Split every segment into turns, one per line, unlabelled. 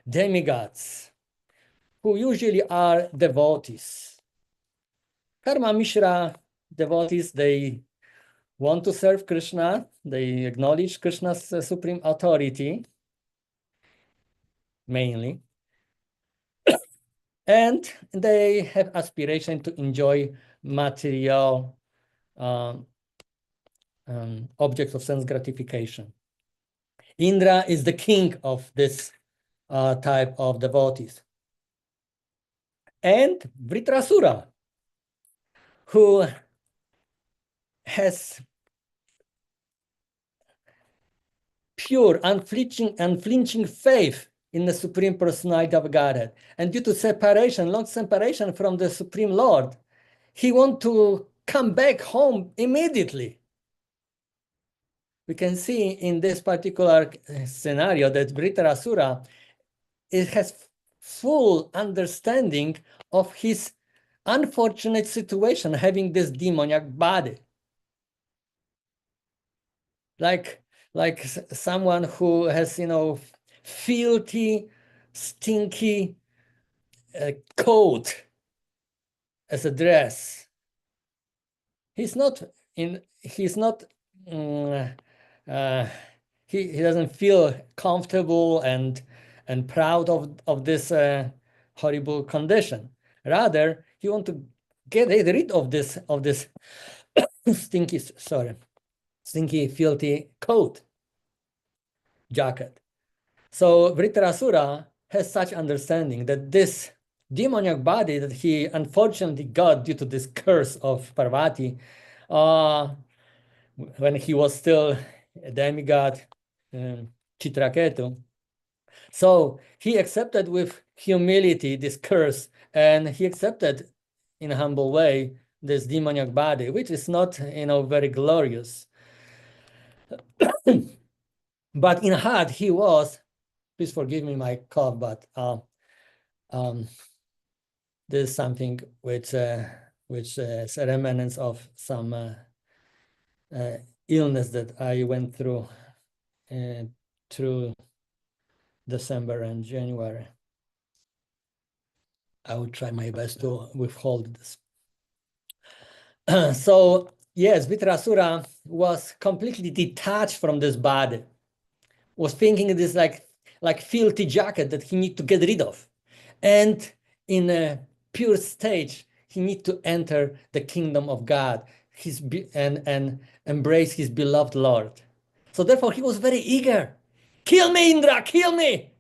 demigods, who usually are devotees. Karma Mishra devotees, they want to serve Krishna, they acknowledge Krishna's supreme authority, mainly, and they have aspiration to enjoy material objects of sense gratification. Indra is the king of this type of devotees. And Vritrasura, who has pure, unflinching faith in the Supreme Personality of Godhead. And due to separation, long separation from the Supreme Lord, he wants to come back home immediately. We can see in this particular scenario that Vritrasura, it has full understanding of his unfortunate situation, having this demoniac body. Like someone who has, filthy, stinky coat as a dress. He doesn't feel comfortable and proud of this horrible condition. Rather, he wants to get rid of this stinky, filthy coat, jacket. So Vritrasura has such understanding that this demoniac body that he unfortunately got due to this curse of Parvati, when he was still a demigod, Chitraketu. So he accepted with humility this curse, and he accepted in a humble way this demoniac body, which is not, very glorious. But in heart, he was, please forgive me my cough, but this is something which is a remnants of some illness that I went through December and January. I will try my best to withhold this. So yes, Vitrasura was completely detached from this body, was thinking this like filthy jacket that he need to get rid of. And in a pure stage, he need to enter the kingdom of God and embrace his beloved Lord. So therefore, he was very eager. Kill me, Indra, kill me!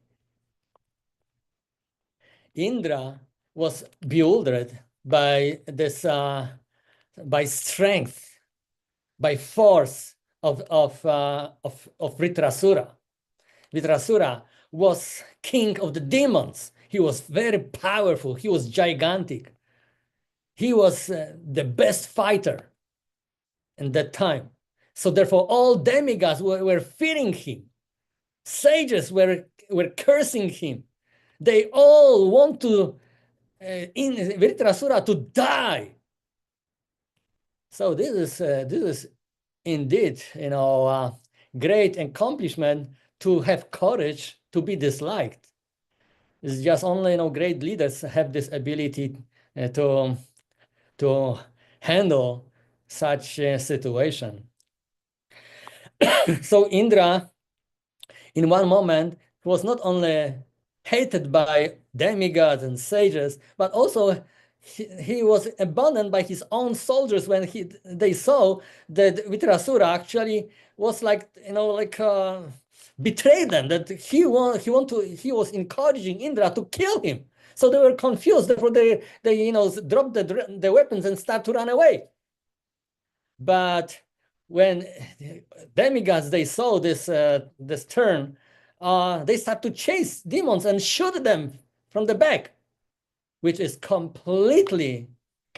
Indra was bewildered by this, by strength, by force of Vritrasura. Vritrasura was king of the demons. He was very powerful. He was gigantic. He was the best fighter in that time. So therefore, all demigods were fearing him. Sages were cursing him. They all want to, in Vritrasura, to die. So this is indeed, great accomplishment to have courage to be disliked. It's just only, great leaders have this ability to handle such a situation. So Indra, in one moment, was not only hated by demigods and sages, but also he was abandoned by his own soldiers when they saw that Vitrasura actually was betrayed them, that he was encouraging Indra to kill him. So they were confused. Therefore, they dropped the weapons and started to run away. But when demigods they saw this turn, they start to chase demons and shoot them from the back, which is completely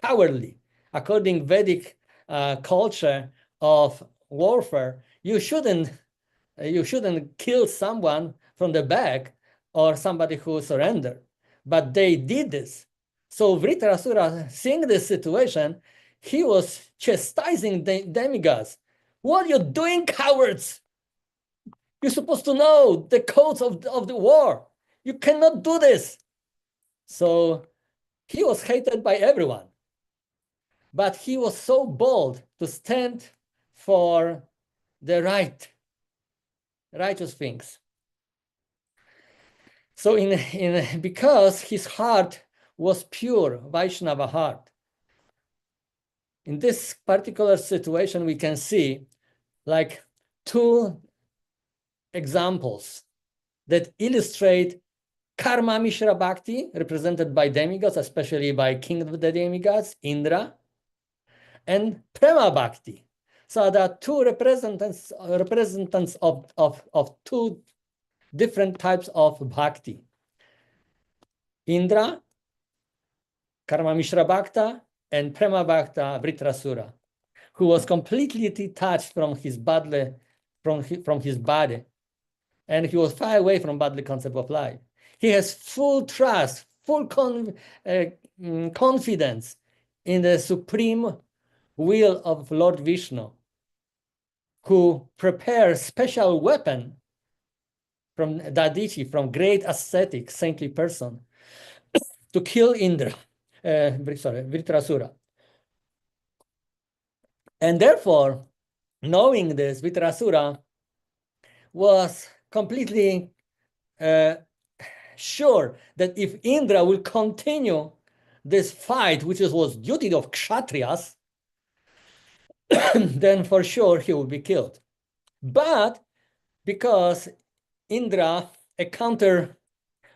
cowardly. According Vedic culture of warfare, you shouldn't kill someone from the back or somebody who surrendered. But they did this. So Vritrasura, seeing this situation, he was chastising the demigods. What are you doing, cowards? You're supposed to know the codes of the war. You cannot do this. So he was hated by everyone. But he was so bold to stand for the righteous things. So because his heart was pure, Vaishnava heart, in this particular situation, we can see like two examples that illustrate Karma Mishra Bhakti, represented by demigods, especially by king of the demigods, Indra, and Prema Bhakti. So there are two representants of two different types of bhakti. Indra, Karma Mishra Bhakta, and Prema Bhakta, Vritrasura, who was completely detached from his body, and he was far away from bodily concept of life. He has full trust, full confidence in the supreme will of Lord Vishnu, who prepares special weapon from Dadichi, from great ascetic, saintly person, to kill Indra, Vritrasura. And therefore, knowing this, Vritrasura was completely sure that if Indra will continue this fight, which was duty of Kshatriyas, then for sure he will be killed. But because Indra encountered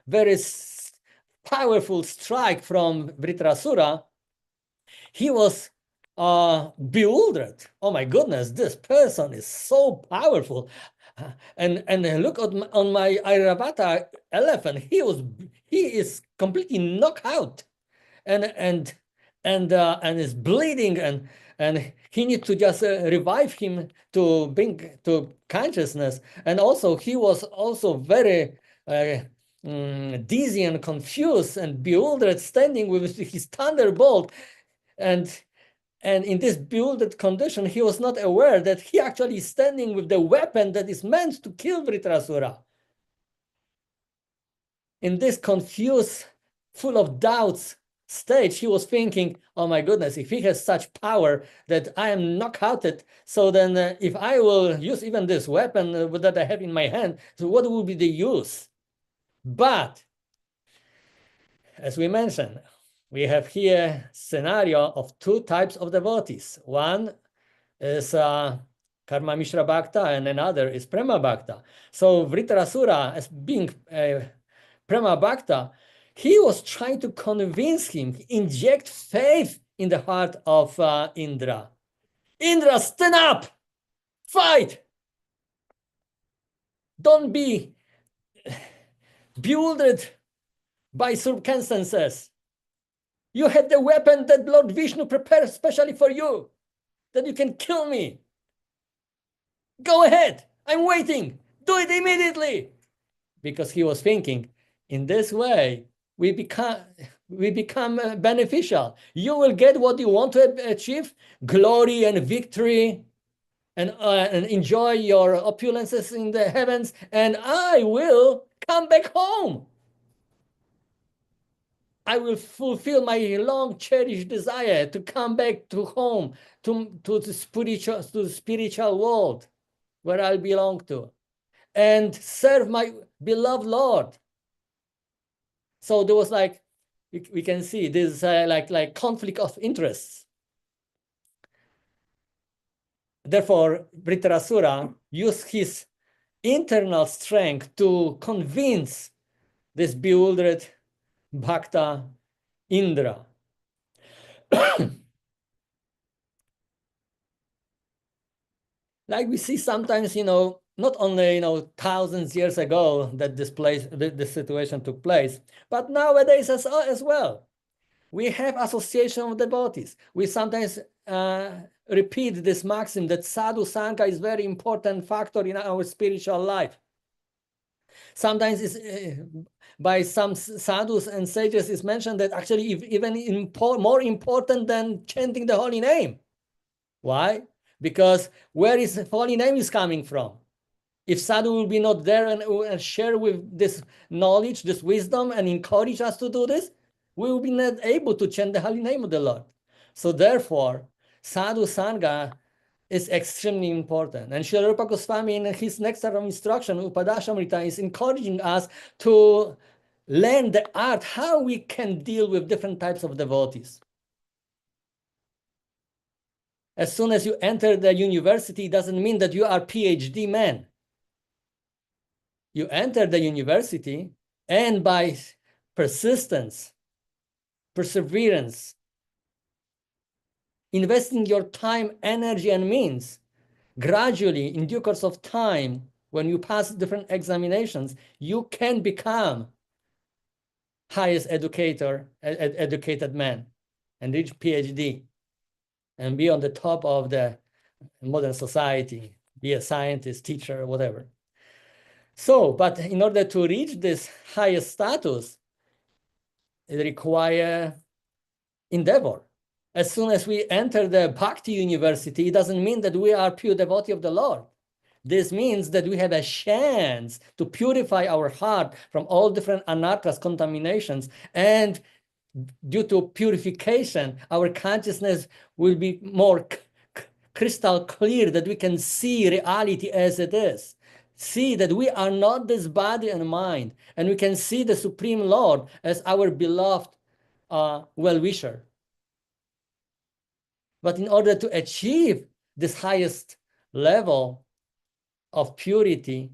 very powerful strike from Vritrasura, he was bewildered. Oh my goodness, this person is so powerful. And look on my Airavata elephant. He is completely knocked out, and is bleeding, and he needs to just revive him to bring to consciousness. And also he was also very dizzy and confused and bewildered, standing with his thunderbolt, and in this bewildered condition, he was not aware that he actually is standing with the weapon that is meant to kill Vritrasura. In this confused, full of doubts stage, he was thinking, oh my goodness, if he has such power that I am knocked out, so then if I will use even this weapon that I have in my hand, so what will be the use? But as we mentioned, we have here scenario of two types of devotees. One is Karma Mishra Bhakta, and another is Prema Bhakta. So Vritrasura, as being Prema Bhakta, he was trying to convince him, inject faith in the heart of Indra. Indra, stand up, fight. Don't be bewildered by circumstances. You have the weapon that Lord Vishnu prepared specially for you, that you can kill me. Go ahead, I'm waiting. Do it immediately. Because he was thinking, in this way, we become beneficial. You will get what you want to achieve, glory and victory, and enjoy your opulences in the heavens, and I will come back home. I will fulfill my long cherished desire to come back to home, to the spiritual world where I belong to, and serve my beloved Lord. So there was like, we can see this like conflict of interests. Therefore, Vritrasura used his internal strength to convince this bewildered Bhakta Indra. Like we see sometimes, not only, thousands years ago that this situation took place, but nowadays as well. We have association of devotees. We sometimes repeat this maxim that sadhu sangha is very important factor in our spiritual life. Sometimes it's, by some sadhus and sages, it's mentioned that actually even more important than chanting the holy name. Why? Because where is the holy name is coming from? If sadhu will be not there and share with this knowledge, this wisdom, and encourage us to do this, we will be not able to chant the holy name of the Lord. So therefore, sadhu sangha is extremely important. And Srila Rupa Goswami, in his next set of instruction, Upadashamrita, is encouraging us to learn the art, how we can deal with different types of devotees. As soon as you enter the university, it doesn't mean that you are PhD man. You enter the university, and by persistence, perseverance, investing your time, energy, and means, gradually, in due course of time, when you pass different examinations, you can become highest educated man and reach PhD and be on the top of the modern society, be a scientist, teacher, whatever. So, but in order to reach this highest status, it requires endeavor. As soon as we enter the Bhakti University, it doesn't mean that we are pure devotee of the Lord. This means that we have a chance to purify our heart from all different anarthas, contaminations, and due to purification, our consciousness will be more crystal clear, that we can see reality as it is. See that we are not this body and mind, and we can see the Supreme Lord as our beloved well-wisher. But in order to achieve this highest level of purity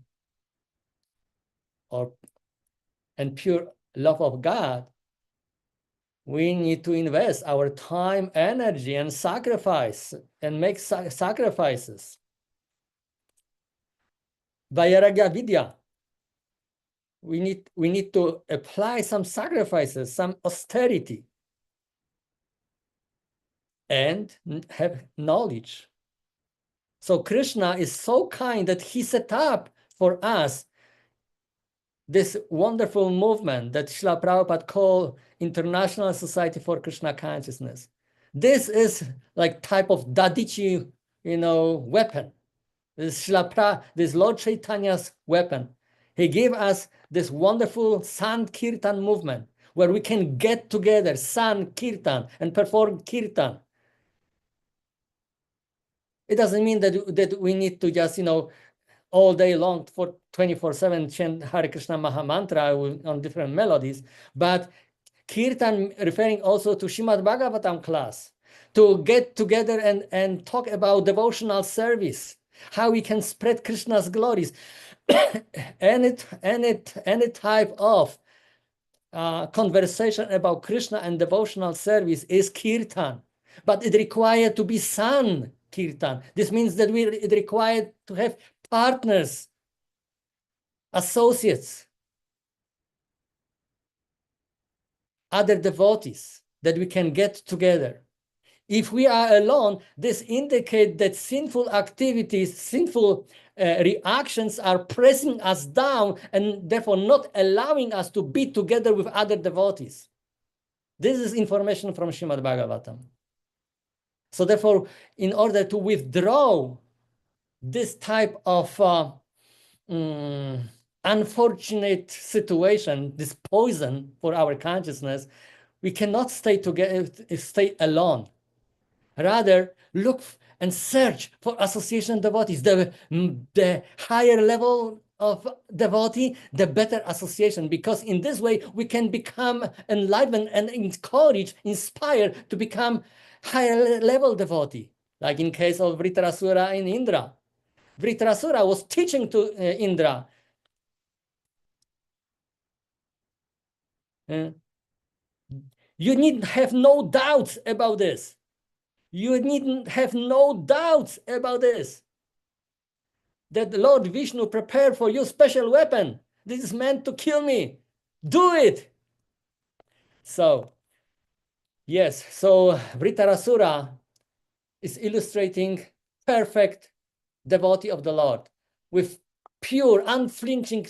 and pure love of God, we need to invest our time, energy, and sacrifice, and make sacrifices. Vairagya Vidya. We need to apply some sacrifices, some austerity, and have knowledge. So Krishna is so kind that he set up for us this wonderful movement that Srila Prabhupada called International Society for Krishna Consciousness. This is like type of Dadichi, weapon. This Lord Chaitanya's weapon. He gave us this wonderful Sankirtan movement where we can get together, Sankirtan, and perform Kirtan. It doesn't mean that we need to just, all day long for 24/7 chant Hare Krishna Maha Mantra on different melodies, but Kirtan referring also to Srimad Bhagavatam class, to get together and talk about devotional service, how we can spread Krishna's glories. any type of conversation about Krishna and devotional service is Kirtan, but it required to be Sankirtan. This means that it required to have partners, associates, other devotees that we can get together. If we are alone, this indicates that sinful activities, sinful reactions are pressing us down and therefore not allowing us to be together with other devotees. This is information from Srimad Bhagavatam. So therefore, in order to withdraw this type of unfortunate situation, this poison for our consciousness, we cannot stay together, stay alone. Rather, look and search for association devotees. The higher level of devotee, the better association, because in this way we can become enlightened and encouraged, inspired to become higher level devotee. Like in case of Vritrasura and Indra. Vritrasura was teaching to Indra. You need have no doubts about this. You needn't have no doubts about this. That the Lord Vishnu prepared for you special weapon. This is meant to kill me. Do it. So, yes, so Vritarasura is illustrating perfect devotee of the Lord with pure, unflinching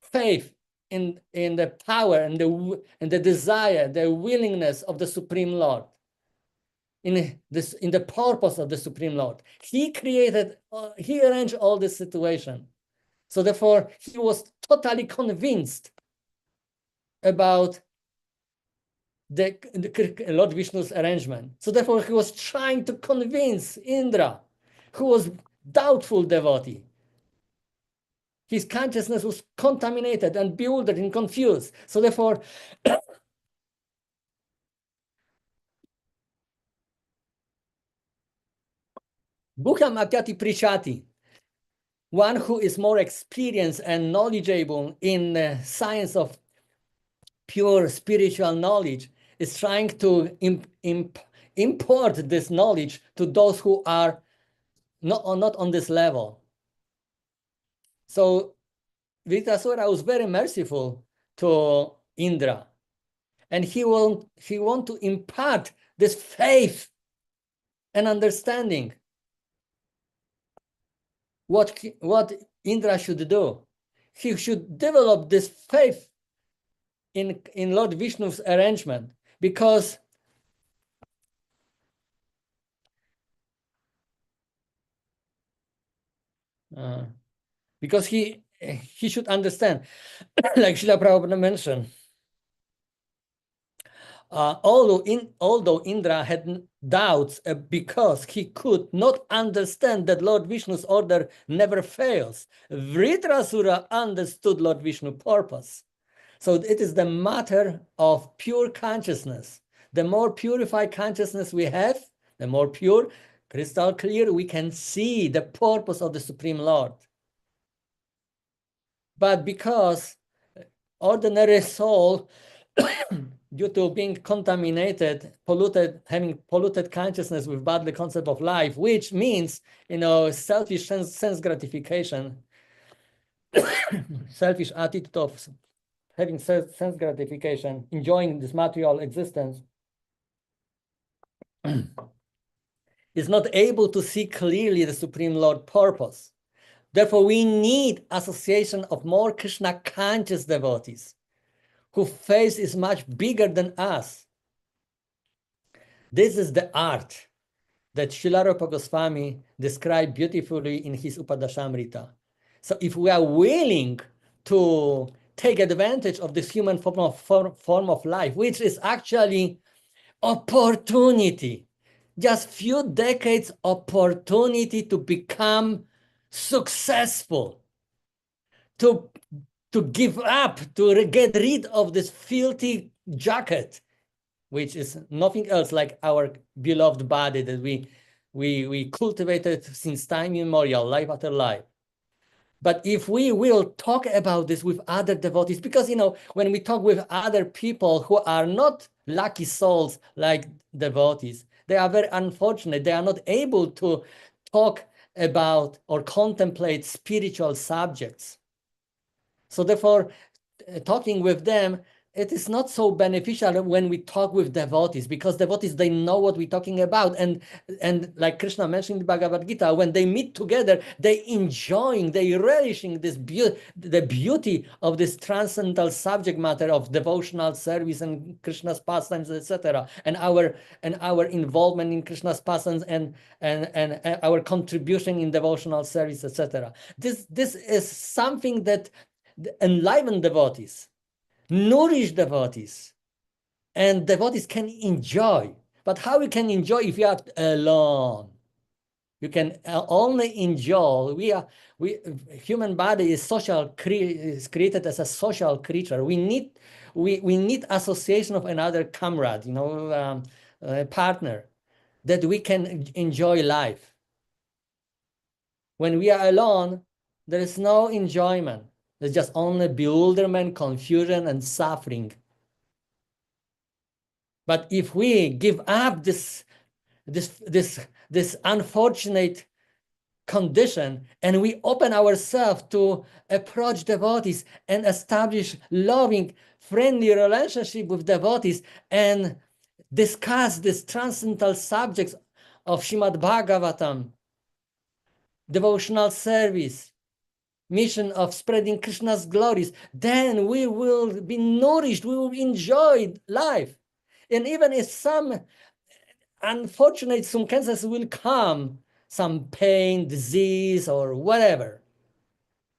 faith in the power and the desire, the willingness of the Supreme Lord. in the purpose of the Supreme Lord. He created, he arranged all this situation. So therefore, he was totally convinced about the Lord Vishnu's arrangement. So therefore, he was trying to convince Indra, who was doubtful devotee. His consciousness was contaminated and bewildered and confused. So therefore, Bhukam Akyati Prichati, one who is more experienced and knowledgeable in the science of pure spiritual knowledge, is trying to import this knowledge to those who are not on this level. So Vritrasura was very merciful to Indra, and he want to impart this faith and understanding what Indra should do. He should develop this faith in Lord Vishnu's arrangement, because he should understand, like Srila Prabhupada mentioned, although Indra had doubts because he could not understand that Lord Vishnu's order never fails, Vritrasura understood Lord Vishnu's purpose. So it is the matter of pure consciousness. The more purified consciousness we have, the more pure, crystal clear, we can see the purpose of the Supreme Lord. But because ordinary soul, due to being contaminated, polluted, having polluted consciousness with bodily concept of life, which means, selfish sense gratification, selfish attitude of having sense gratification, enjoying this material existence, is not able to see clearly the Supreme Lord purpose. Therefore, we need association of more Krishna conscious devotees whose faith is much bigger than us. This is the art that Srila Rupa Goswami described beautifully in his Upadashamrita. So if we are willing to take advantage of this human form of life, which is actually opportunity, just few decades opportunity to become successful, to give up, to get rid of this filthy jacket, which is nothing else like our beloved body that we cultivated since time immemorial, life after life. But if we will talk about this with other devotees, because when we talk with other people who are not lucky souls like devotees, they are very unfortunate. They are not able to talk about or contemplate spiritual subjects. So therefore, talking with them, it is not so beneficial when we talk with devotees, because devotees, they know what we're talking about. And like Krishna mentioned in the Bhagavad Gita, when they meet together, they relishing this the beauty of this transcendental subject matter of devotional service and Krishna's pastimes, etc. And our involvement in Krishna's pastimes and our contribution in devotional service, etc. This is something that enliven devotees, nourish devotees, and devotees can enjoy. But how you can enjoy if you are alone? You can only enjoy. Human body is social, is created as a social creature. We need association of another comrade, partner, that we can enjoy life. When we are alone, there is no enjoyment. There's just only bewilderment, confusion, and suffering. But if we give up this unfortunate condition, and we open ourselves to approach devotees and establish loving, friendly relationship with devotees and discuss these transcendental subjects of Srimad Bhagavatam, devotional service, mission of spreading Krishna's glories, then we will be nourished, we will enjoy life. And even if some unfortunately, some cancers will come, some pain, disease, or whatever.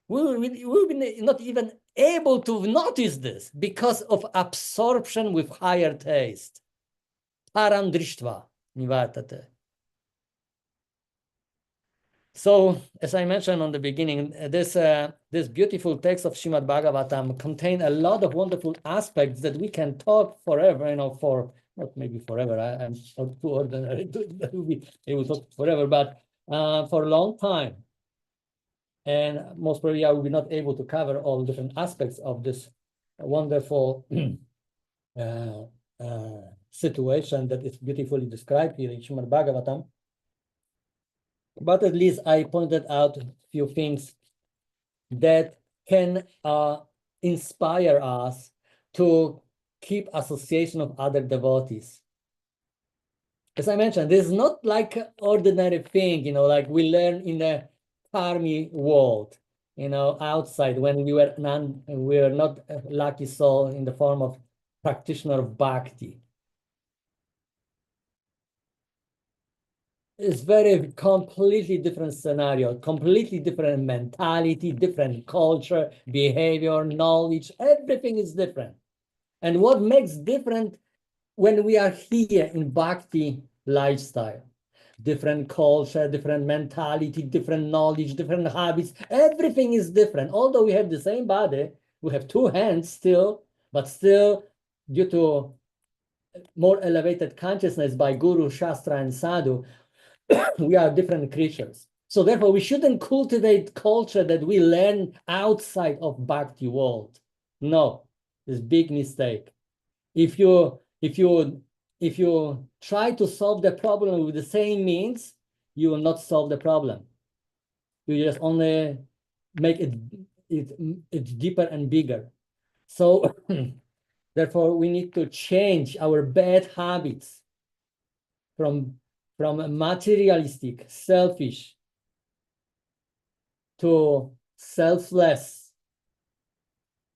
We will be not even able to notice this because of absorption with higher taste. Param drishtva nivartate. So, as I mentioned on the beginning, this beautiful text of Srimad Bhagavatam contain a lot of wonderful aspects that we can talk forever, for not maybe forever. I'm too ordinary to be able to talk forever, but for a long time. And most probably I will be not able to cover all different aspects of this wonderful situation that is beautifully described here in Srimad Bhagavatam. But at least I pointed out a few things that can inspire us to keep association of other devotees. As I mentioned, this is not like an ordinary thing, like we learn in the karmi world, outside when we were not a lucky soul in the form of practitioner of bhakti. It's very completely different scenario, completely different mentality, different culture, behavior, knowledge, everything is different. And what makes different when we are here in bhakti lifestyle? Different culture, different mentality, different knowledge, different habits, everything is different. Although we have the same body, we have two hands still, but still due to more elevated consciousness by Guru, Shastra, and Sadhu, we are different creatures. So therefore, we shouldn't cultivate culture that we learn outside of bhakti world. No, it's a big mistake. If you try to solve the problem with the same means, you will not solve the problem. You just only make it deeper and bigger. So therefore, we need to change our bad habits from materialistic, selfish, to selfless,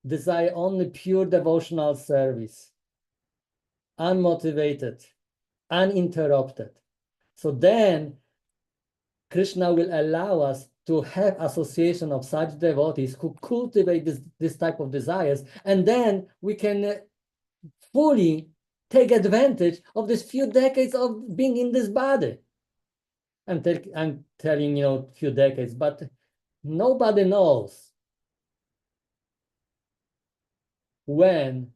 desire only pure devotional service, unmotivated, uninterrupted. So then Krishna will allow us to have association of such devotees who cultivate this type of desires, and then we can fully take advantage of this few decades of being in this body. I'm telling few decades, but nobody knows when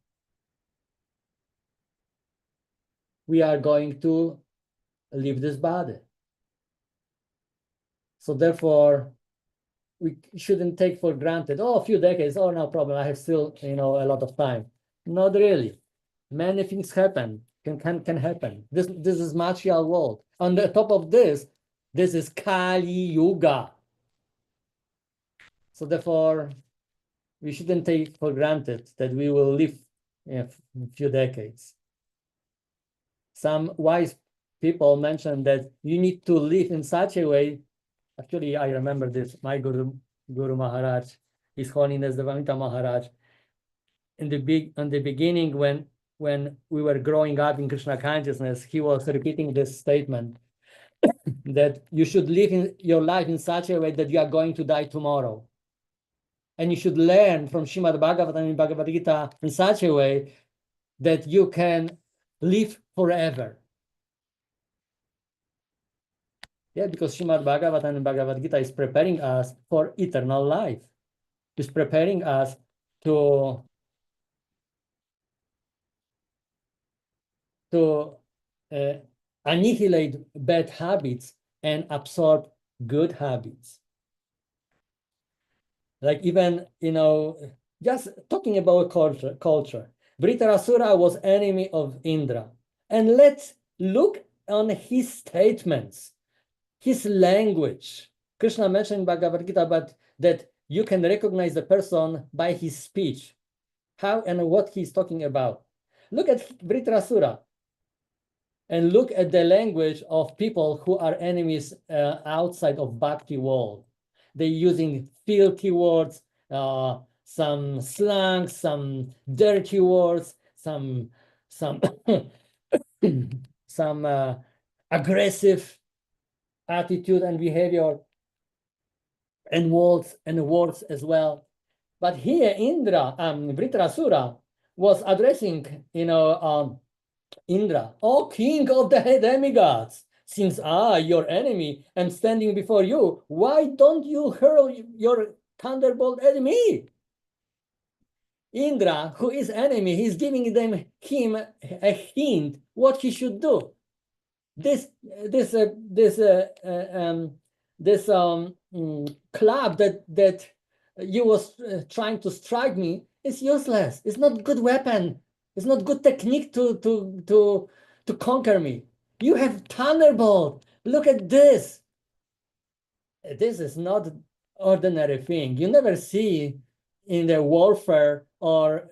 we are going to leave this body. So therefore, we shouldn't take for granted, a few decades, no problem, I have still a lot of time. Not really. Many things happen, can happen. This is material world. On the top of this is Kali Yuga. So therefore, we shouldn't take for granted that we will live a few decades. Some wise people mentioned that you need to live in such a way. Actually, I remember this. My Guru Maharaj, His Holiness Devamita Maharaj, in the beginning, when we were growing up in Krishna consciousness, he was repeating this statement that you should live in your life in such a way that you are going to die tomorrow. And you should learn from Srimad Bhagavatam and Bhagavad Gita in such a way that you can live forever. Yeah, because Srimad Bhagavatam and Bhagavad Gita is preparing us for eternal life. It's preparing us to annihilate bad habits and absorb good habits. Like even, just talking about culture. Vritarasura was enemy of Indra. And let's look on his statements, his language. Krishna mentioned in Bhagavad Gita, but that you can recognize the person by his speech, how and what he's talking about. Look at Vritarasura and look at the language of people who are enemies outside of Bhakti world. They're using filthy words, some slang, some dirty words, some aggressive attitude and behavior, and words as well. But here Indra, Vritrasura was addressing, Indra, O king of the demigods, since I, your enemy, am standing before you, why don't you hurl your thunderbolt at me? Indra, who is enemy, he's giving him a hint what he should do. This club that you was trying to strike me is useless. It's not good weapon. It's not good technique to conquer me. You have thunderbolt. Look at this. This is not ordinary thing. You never see in the warfare or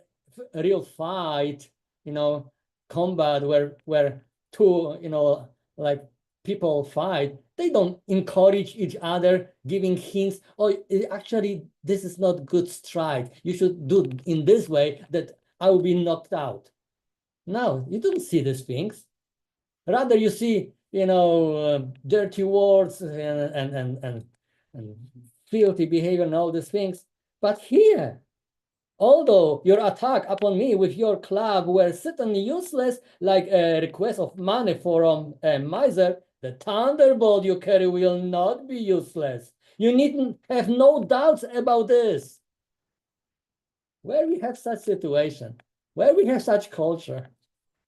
real fight, combat where two, like people fight, they don't encourage each other, giving hints. Oh, actually, this is not good strike. You should do in this way that I will be knocked out. No, you don't see these things. Rather, you see, dirty words and filthy behavior and all these things. But here, although your attack upon me with your club were certainly useless, like a request of money from a miser, the thunderbolt you carry will not be useless. You needn't have no doubts about this. Where we have such situation, where we have such culture,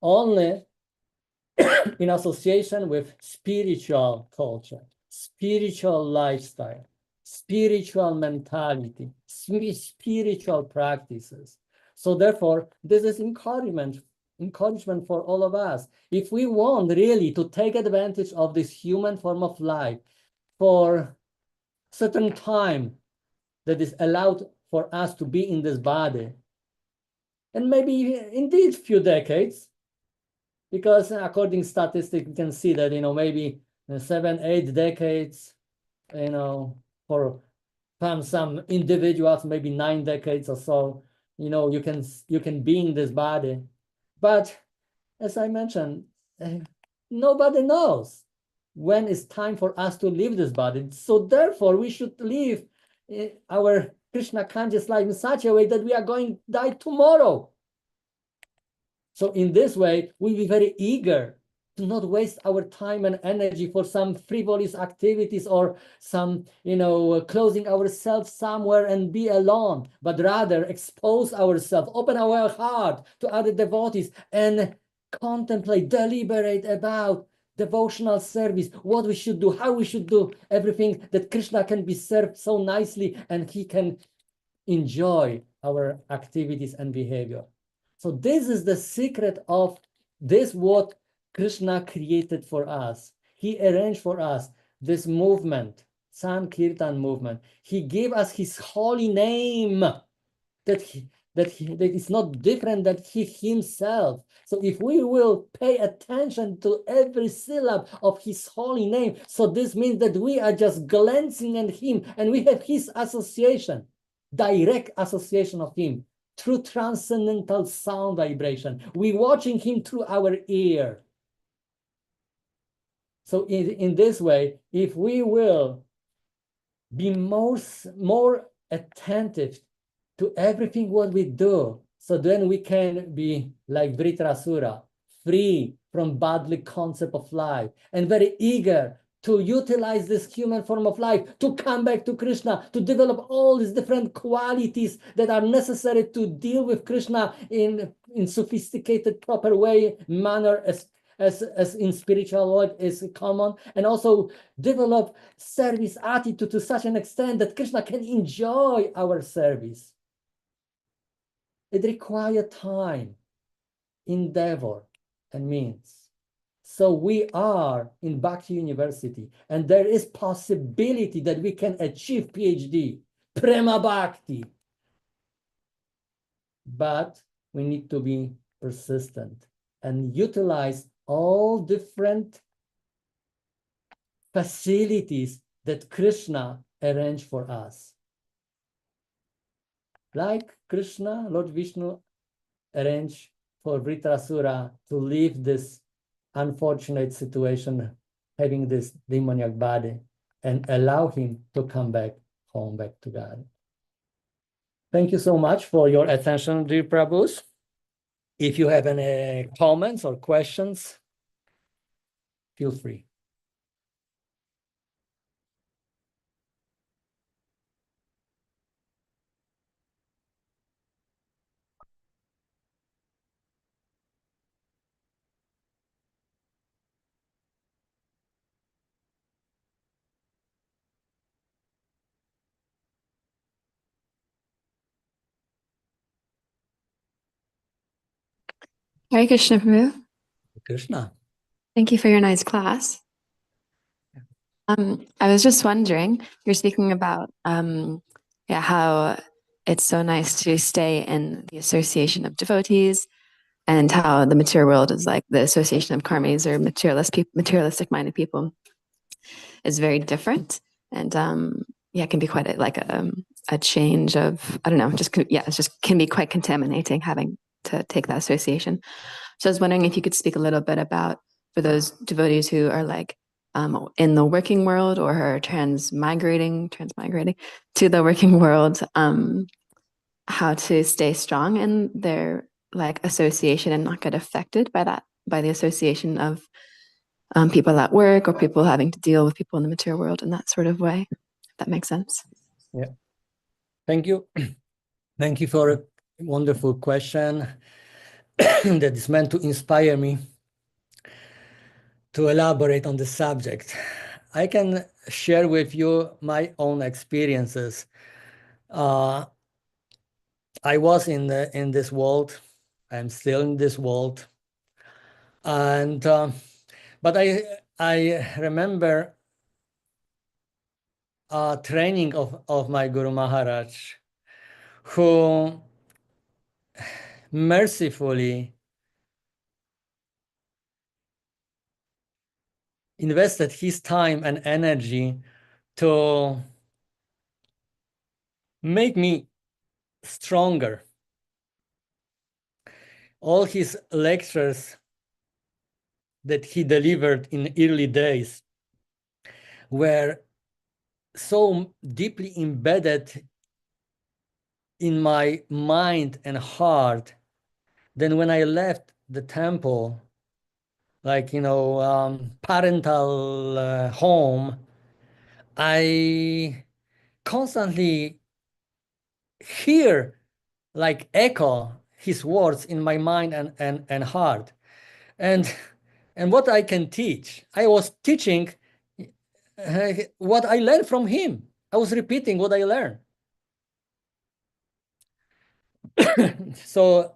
only in association with spiritual culture, spiritual lifestyle, spiritual mentality, spiritual practices. So therefore, this is encouragement for all of us. If we want really to take advantage of this human form of life for certain time that is allowed for us to be in this body, and maybe indeed few decades, because according to statistics, you can see that, maybe 7-8 decades, for some individuals, maybe 9 decades or so, you can be in this body. But as I mentioned, nobody knows when it's time for us to leave this body. So therefore, we should live our Krishna conscious life in such a way that we are going to die tomorrow. So in this way, we'll be very eager to not waste our time and energy for some frivolous activities or some, closing ourselves somewhere and be alone, but rather expose ourselves, open our heart to other devotees and contemplate, deliberate about devotional service, what we should do, how we should do everything that Krishna can be served so nicely and he can enjoy our activities and behavior. So this is the secret of this, what Krishna created for us. He arranged for us this movement, Sankirtan movement. He gave us his holy name that is not different than he himself. So if we will pay attention to every syllable of his holy name, so this means that we are just glancing at him and we have his association, direct association of him through transcendental sound vibration. We're watching him through our ear. So in this way, if we will be more attentive to everything what we do, so then we can be like Vritrasura, free from bodily concept of life, and very eager to utilize this human form of life, to come back to Krishna, to develop all these different qualities that are necessary to deal with Krishna in sophisticated, proper way, manner, as in spiritual world is common, and also develop service attitude to such an extent that Krishna can enjoy our service. It requires time, endeavor, and means. So we are in Bhakti University, and there is possibility that we can achieve PhD, Prema Bhakti. But we need to be persistent and utilize all different facilities that Krishna arranged for us. Like Krishna, Lord Vishnu arranged for Vritrasura to leave this unfortunate situation having this demoniac body and allow him to come back home, back to God. Thank you so much for your attention, dear Prabhus. If you have any comments or questions, feel free.
Hare Krishna, Prabhu.
Krishna.
Thank you for your nice class. I was just wondering, you're speaking about how it's so nice to stay in the association of devotees, and how the material world is like the association of karmis or materialistic minded people is very different, and it can be quite a change of, I don't know, it's just can be quite contaminating having to take that association. So I was wondering if you could speak a little bit about, for those devotees who are like in the working world or are transmigrating to the working world, how to stay strong in their like association and not get affected by the association of people at work or people having to deal with people in the material world in that sort of way. If that makes sense.
Yeah. Thank you. Thank you for a wonderful question that is meant to inspire me to elaborate on the subject. I can share with you my own experiences. I was in this world. I'm still in this world, and but I remember a training of my Guru Maharaj, who mercifully invested his time and energy to make me stronger. All his lectures that he delivered in early days were so deeply embedded in my mind and heart. Then when I left the temple, like, parental home, I constantly hear like echo his words in my mind and heart. And what I can teach, I was teaching what I learned from him. I was repeating what I learned. So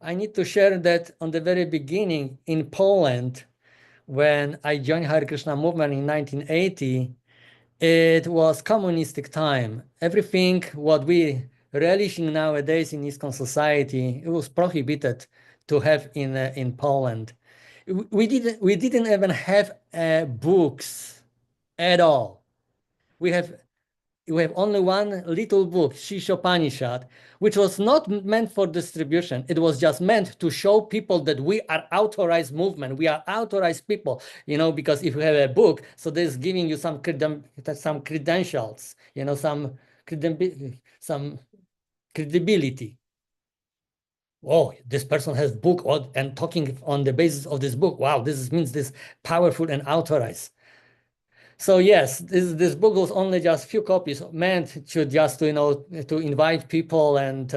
I need to share that on the very beginning in Poland, when I joined Hare Krishna movement in 1980, it was communistic time. Everything what we relishing nowadays in Eastern society, it was prohibited to have in Poland. We didn't even have books at all. We have only one little book, Shishopanishad, which was not meant for distribution. It was just meant to show people that we are authorized movement. We are authorized people, because if you have a book, so this is giving you some credentials, some credibility. Oh, this person has book and talking on the basis of this book. Wow, this means this powerful and authorized. So yes, this book was only just few copies, meant to just to invite people and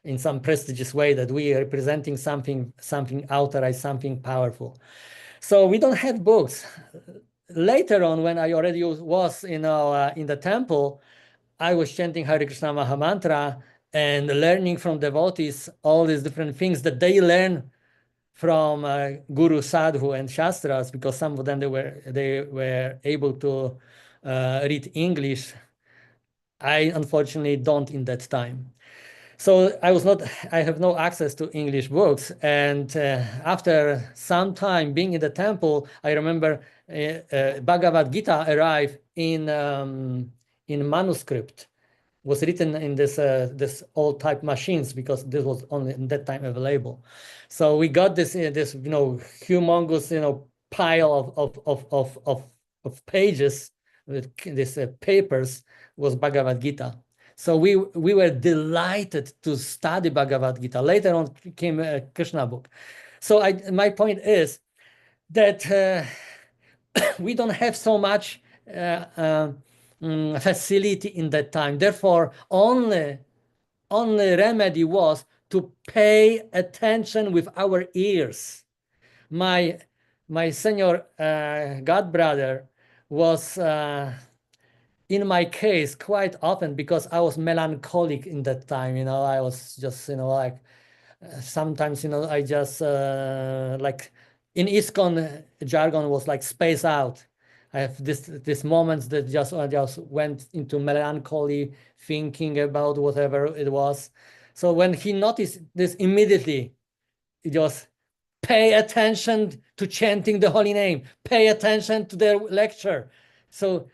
in some prestigious way that we are representing something authorized, something powerful. So we don't have books. Later on, when I already was in the temple, I was chanting Hare Krishna Mahamantra and learning from devotees all these different things that they learn from Guru Sadhu and Shastras, because some of them they were able to read English. I unfortunately don't in that time. So I have no access to English books. And after some time being in the temple, I remember Bhagavad Gita arrived in manuscript. was written in this old type machines, because this was only in that time available. So we got this humongous pile of pages with these papers, was Bhagavad Gita. So we were delighted to study Bhagavad Gita. Later on came a Krishna book. So my point is that we don't have so much facility in that time. Therefore, only remedy was to pay attention with our ears. My senior god brother was in my case quite often, because I was melancholic in that time. I was just like sometimes I just like in ISKCON jargon was like space out. I have this moments that I just went into melancholy, thinking about whatever it was. So when he noticed this, immediately it was pay attention to chanting the holy name, pay attention to the lecture. So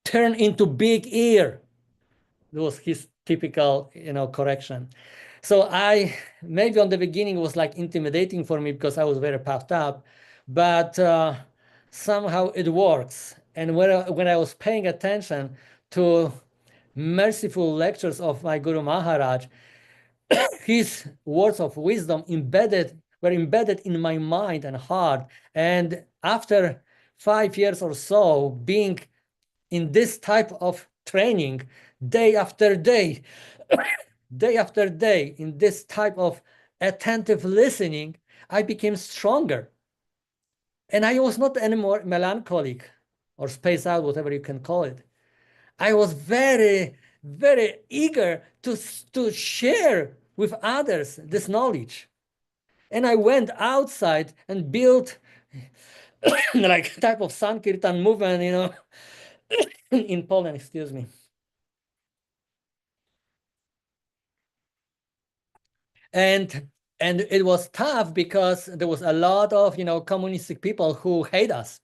turn into big ear. That was his typical correction. So maybe on the beginning was like intimidating for me, because I was very puffed up, but somehow it works. And when I was paying attention to merciful lectures of my Guru Maharaj, his words of wisdom were embedded in my mind and heart. And after 5 years or so being in this type of training, day after day, day after day, in this type of attentive listening, I became stronger. And I was not anymore melancholic or spaced out, whatever you can call it. I was very, very eager to share with others this knowledge. And I went outside and built like type of Sankirtan movement, in Poland, excuse me. And it was tough, because there was a lot of communistic people who hate us.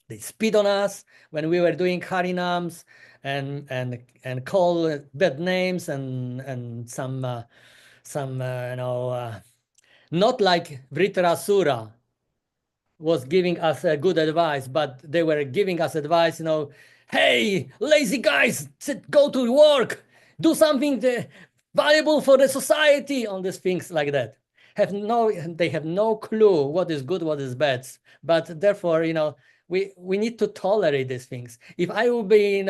They spit on us when we were doing harinams, and call bad names, and some not like Vritarasura was giving us good advice, but they were giving us advice, hey, lazy guys, go to work, do something valuable for the society, on these things like that. They have no clue what is good, what is bad. But therefore, we need to tolerate these things. If I will be,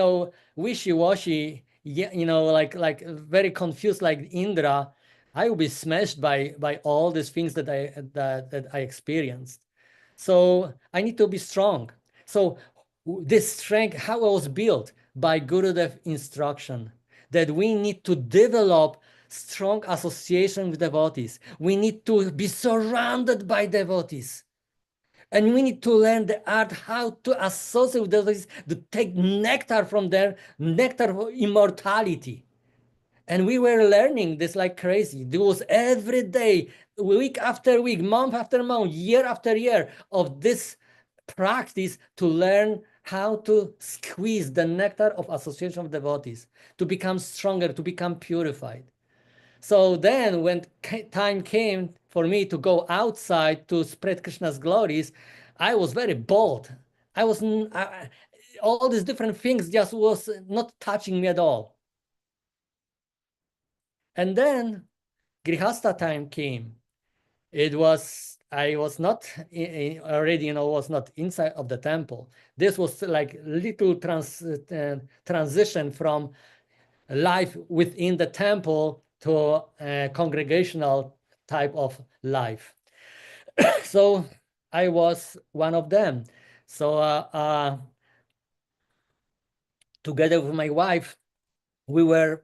wishy-washy, like very confused like Indra, I will be smashed by all these things that I experienced. So I need to be strong. So this strength, how I was built by Gurudev instruction, that we need to develop strong association with devotees. We need to be surrounded by devotees. And we need to learn the art how to associate with devotees, to take nectar from their nectar of immortality. And we were learning this like crazy. It was every day, week after week, month after month, year after year of this practice to learn how to squeeze the nectar of association of devotees, to become stronger, to become purified. So then when time came for me to go outside to spread Krishna's glories, I was very bold. All these different things just was not touching me at all. And then Grihastha time came. I was not already, was not inside of the temple. This was like little transition from life within the temple to a congregational type of life. So I was one of them. So together with my wife, we were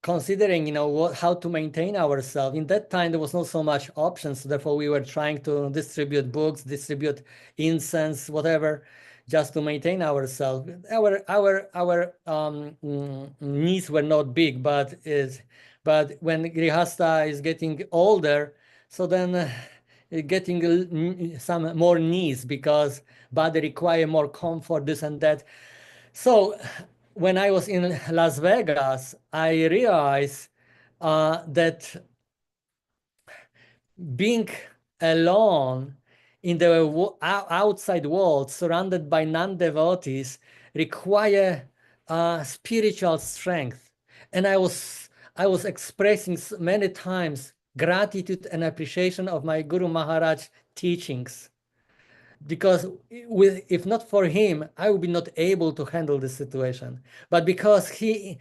considering, how to maintain ourselves. In that time, there was not so much options. Therefore, we were trying to distribute books, distribute incense, whatever, just to maintain ourselves. Our needs were not big, but when Grihastha is getting older, so then getting some more needs, because body require more comfort, this and that. So when I was in Las Vegas, I realized that being alone in the outside world, surrounded by non-devotees, require spiritual strength. And I was expressing many times gratitude and appreciation of my Guru Maharaj teachings, because if not for him, I would be not able to handle this situation. But because he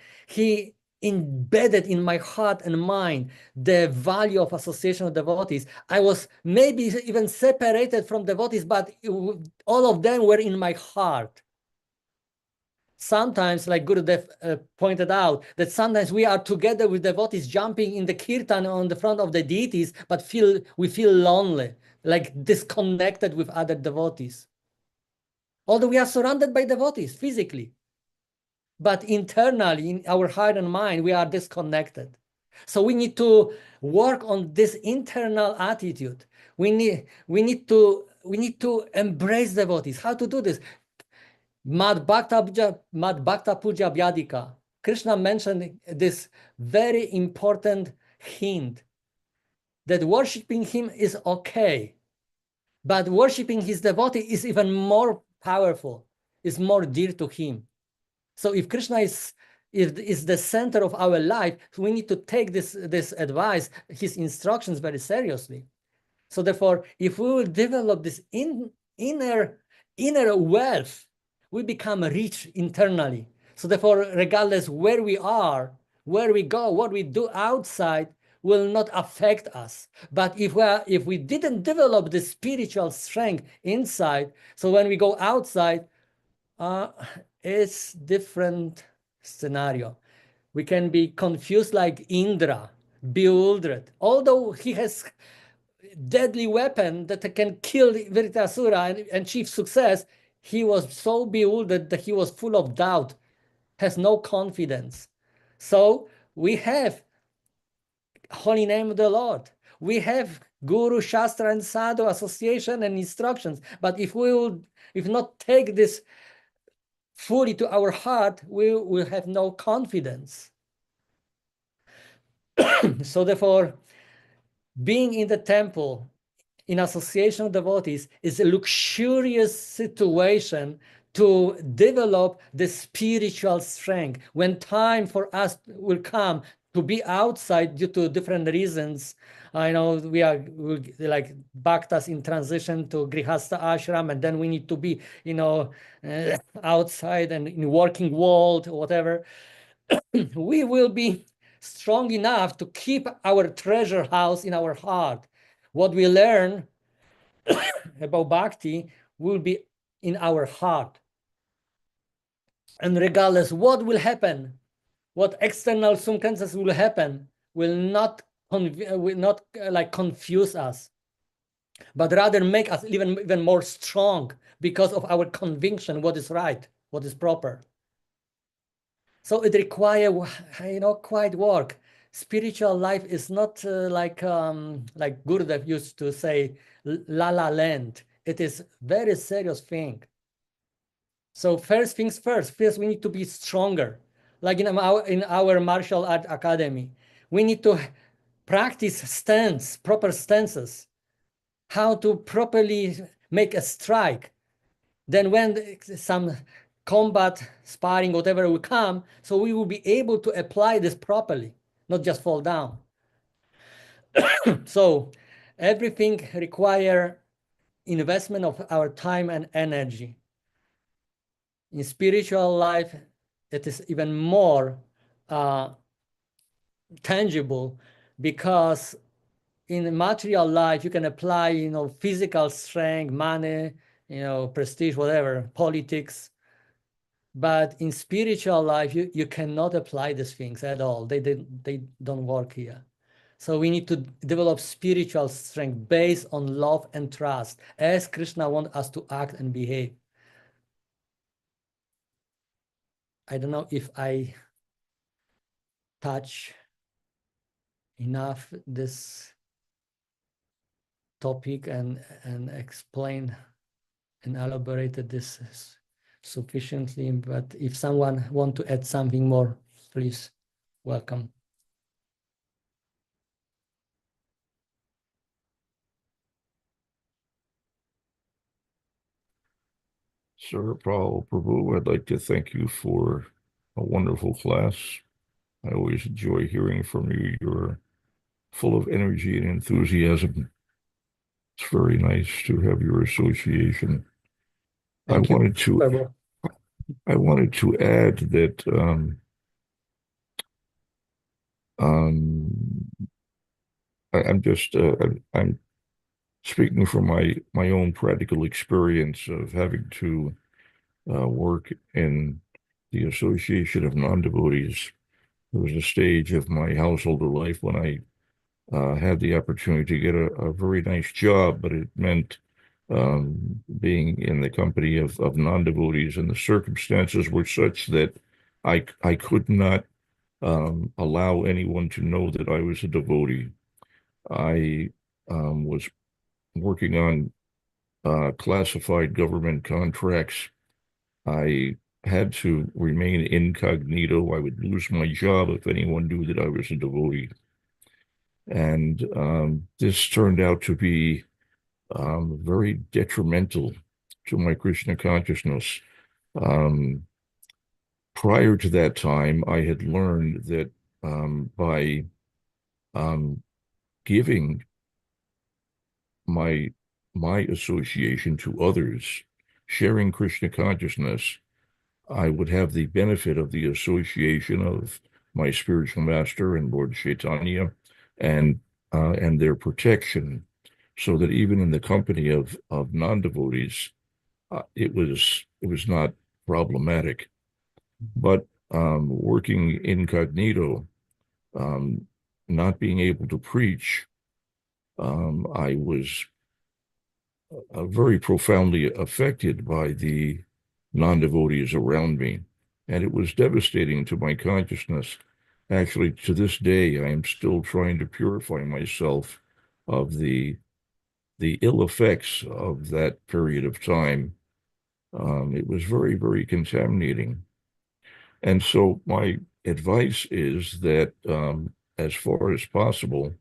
embedded in my heart and mind the value of association with devotees, I was maybe even separated from devotees, but all of them were in my heart. Sometimes, like Gurudev pointed out, that sometimes we are together with devotees jumping in the kirtan on the front of the deities, but we feel lonely, like disconnected with other devotees. Although we are surrounded by devotees physically, but internally in our heart and mind, we are disconnected. So we need to work on this internal attitude. We need to embrace devotees. How to do this? Mad Bhakta Puja Vyadika. Krishna mentioned this very important hint that worshiping him is okay, but worshiping his devotee is even more powerful, is more dear to him. So if Krishna is the center of our life, we need to take this advice, his instructions, very seriously. So therefore, if we will develop this inner wealth, we become rich internally. So therefore, regardless where we are, where we go, what we do outside will not affect us. But if we didn't develop the spiritual strength inside, so when we go outside, it's different scenario. We can be confused like Indra, bewildered. Although he has deadly weapon that can kill Vritasura and achieve success, he was so bewildered that he was full of doubt, has no confidence. So we have holy name of the Lord. We have Guru, Shastra, and Sadhu association and instructions. But if not take this fully to our heart, we will have no confidence. So therefore, being in the temple in association of devotees is a luxurious situation to develop the spiritual strength. When time for us will come to be outside due to different reasons, I know we are like bhaktas in transition to grihastha ashram, and then we need to be, outside and in working world or whatever. We will be strong enough to keep our treasure house in our heart. What we learn about bhakti will be in our heart. And regardless what will happen, what external circumstances will happen, will not confuse us, but rather make us even more strong because of our conviction what is right, what is proper. So it requires, quite work. Spiritual life is not like Gurudev used to say, la la land. It is very serious thing. So first things first, we need to be stronger. Like in our martial art academy, we need to practice proper stances, how to properly make a strike. Then when some combat, sparring, whatever will come, so we will be able to apply this properly, not just fall down. So everything requires investment of our time and energy. In spiritual life, it is even more tangible, because in material life, you can apply, physical strength, money, prestige, whatever, politics. But in spiritual life, you cannot apply these things at all. They don't work here. So we need to develop spiritual strength based on love and trust, as Krishna wants us to act and behave. I don't know if I touch enough this topic and explain and elaborated this sufficiently, but if someone want to add something more, please, welcome.
Sir Paul Prabhu, I'd like to thank you for a wonderful class. I always enjoy hearing from you. You're full of energy and enthusiasm. It's very nice to have your association.
Thank you.
I wanted to add that I'm speaking from my own practical experience of having to work in the Association of Non-Devotees. There was a stage of my householder life when I had the opportunity to get a very nice job, but it meant being in the company of non-devotees, and the circumstances were such that I could not allow anyone to know that I was a devotee. I was working on classified government contracts. I had to remain incognito. I would lose my job if anyone knew that I was a devotee. And this turned out to be very detrimental to my Krishna consciousness. Um, Prior to that time, I had learned that by um, giving my association to others, sharing Krishna consciousness, I would have the benefit of the association of my spiritual master and Lord Chaitanya, and their protection, so that even in the company of non-devotees, it was not problematic. But working incognito, um, not being able to preach, I was very profoundly affected by the non-devotees around me, and it was devastating to my consciousness. Actually, to this day, I am still trying to purify myself of the ill effects of that period of time. It was very, very contaminating. And so my advice is that as far as possible,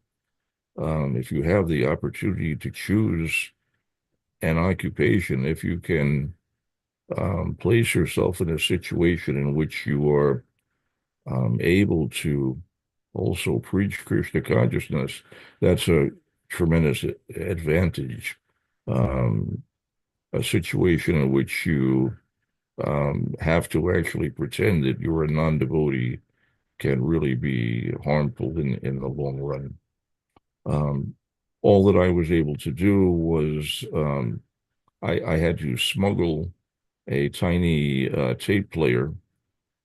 if you have the opportunity to choose an occupation, if you can place yourself in a situation in which you are able to also preach Krishna consciousness, that's a tremendous advantage. Um, a situation in which you have to actually pretend that you're a non-devotee can really be harmful in the long run. All that I was able to do was I had to smuggle a tiny tape player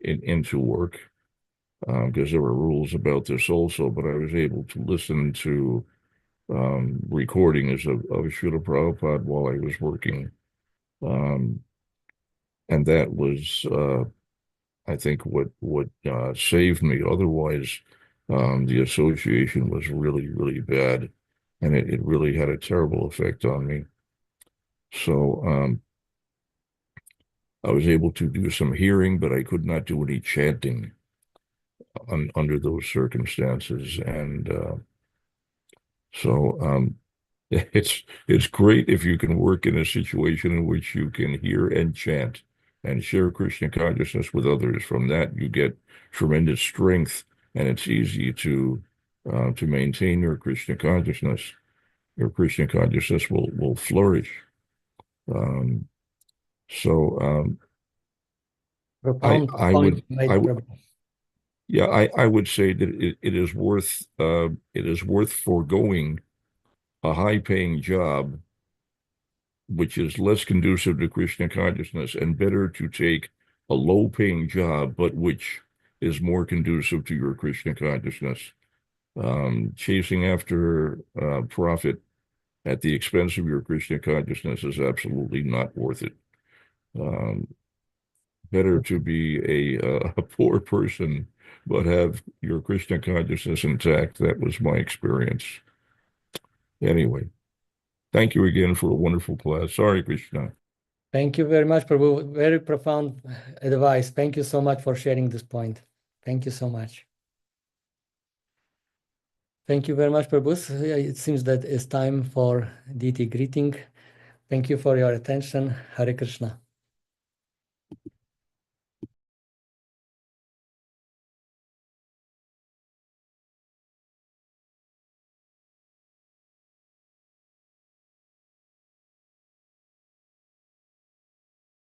into work because there were rules about this also, but I was able to listen to recordings of Srila Prabhupada while I was working. And that was, I think, what saved me. Otherwise, the association was really, really bad, and it really had a terrible effect on me. So I was able to do some hearing, but I could not do any chanting under those circumstances. And so it's great if you can work in a situation in which you can hear and chant and share Krishna consciousness with others. From that, you get tremendous strength, and it's easy to maintain your Krishna consciousness. Your Krishna consciousness will flourish. Um, so I would yeah, I would say that it is worth foregoing a high-paying job, which is less conducive to Krishna consciousness, and better to take a low-paying job, but which is more conducive to your Krishna consciousness. Chasing after profit at the expense of your Krishna consciousness is absolutely not worth it. Better to be a poor person, but have your Krishna consciousness intact. That was my experience. Anyway, thank you again for a wonderful class. Sorry, Krishna.
Thank you very much, Prabhu. Very profound advice. Thank you so much for sharing this point. Thank you so much. Thank you very much, Prabhu. It seems that it's time for deity greeting. Thank you for your attention. Hare Krishna.